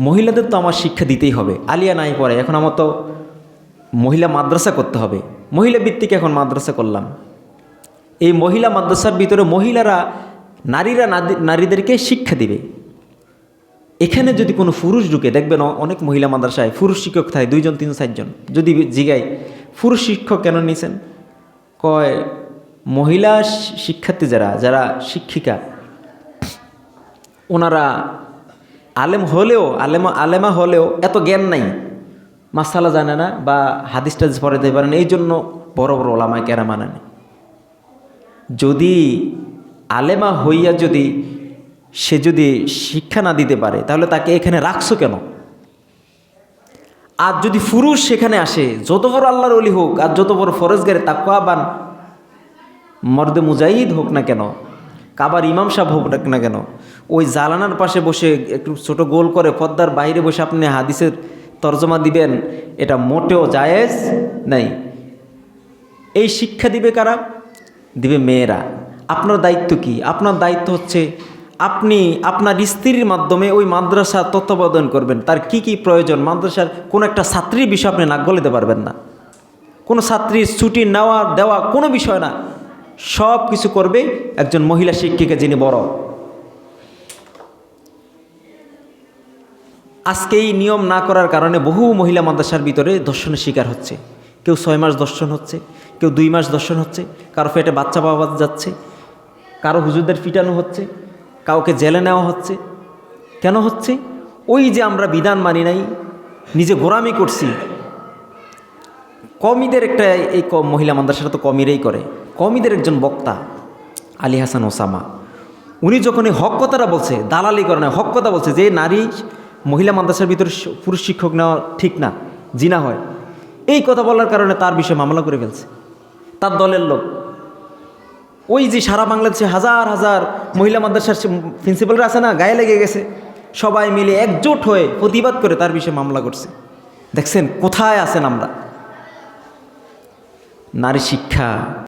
মহিলাদের তো আমার শিক্ষা দিতেই হবে, আলিয়া নাই পড়ে, এখন আমার তো মহিলা মাদ্রাসা করতে হবে, মহিলা ভিত্তিক এখন মাদ্রাসা করলাম। এই মহিলা মাদ্রাসার ভিতরে মহিলারা নারীরা নারীদেরকে শিক্ষা দিবে। এখানে যদি কোনো পুরুষ ঢুকে, দেখবেন অনেক মহিলা মাদ্রাসায় পুরুষ শিক্ষক থাকে 2 জন 3 জন 4 জন। যদি জিগাই পুরুষ শিক্ষক কেন নিছেন, কয় মহিলা শিক্ষার্থী যারা শিক্ষিকা ওনারা আলেমা হলেও এত জ্ঞান নাই, মাসালা জানে না বা হাদিস টাদিস পড়াতে পারে না, এই জন্য বড় বড় ওলামায়ে কেরাম আনেন। যদি আলেমা হইয়া সে যদি শিক্ষা না দিতে পারে তাহলে তাকে এখানে রাখছো কেন? আর যদি পুরুষ সেখানে আসে, যত বড় আল্লাহর ওলি হোক আর যত বড় ফরজগারে তাকওয়াবান মর্দে মুজাহিদ হোক না কেন, কাবার ইমাম সাহেব হোক না কেন, ওই জালানার পাশে বসে একটু ছোট গোল করে পর্দার বাইরে বসে আপনি হাদিসের তর্জমা দিবেন, এটা মোটেও জায়েজ নাই। এই শিক্ষা দিবে কারা? দিবে মেয়েরা। আপনার দায়িত্ব কি? আপনার দায়িত্ব হচ্ছে আপনি আপনার স্ত্রীর মাধ্যমে ওই মাদ্রাসা তত্ত্বাবধান করবেন। তার কি কি প্রয়োজন, মাদ্রাসার কোনো একটা ছাত্রীর বিষয় আপনি নাক গলাতে পারবেন না। কোনো ছাত্রীর ছুটি নেওয়া দেওয়া কোনো বিষয় না, সব কিছু করবে একজন মহিলা শিক্ষিকা যিনি বড়। আজকে এই নিয়ম না করার কারণে বহু মহিলা মাদ্রাসার ভিতরে ধর্ষণের শিকার হচ্ছে। কেউ 6 মাস ধর্ষণ হচ্ছে, কেউ 2 মাস ধর্ষণ হচ্ছে, কারো পেটে বাচ্চা পাওয়া যাচ্ছে, কারো হুজুরদের পিটানো হচ্ছে, কাউকে জেলে নেওয়া হচ্ছে। কেন হচ্ছে? ওই যে আমরা বিধান মানি নাই, নিজে গোরামি করছি। কওমিদের একটা এই মহিলা মাদ্রাসাটা তো কওমিরাই করে। কওমিদের একজন বক্তা আলী হাসান ওসামা, উনি যখন এই হক কথাটা বলছে, দালালি করে না, হক কথা বলছে যে নারী মহিলা মাদ্রাসার ভিতরে পুরুষ শিক্ষক নেওয়া ঠিক না, জিনা হয়, এই কথা বলার কারণে তার বিষয়ে মামলা করে ফেলছে তার দলের লোক। ওই যে সারা বাংলাদেশে হাজার হাজার মহিলা মাদ্রাসার প্রিন্সিপালরা আছে না, গায়ে লেগে গেছে, সবাই মিলে একজোট হয়ে প্রতিবাদ করে তার বিষয়ে মামলা করছে। দেখছেন কোথায় আছেন আমরা? নারী শিক্ষা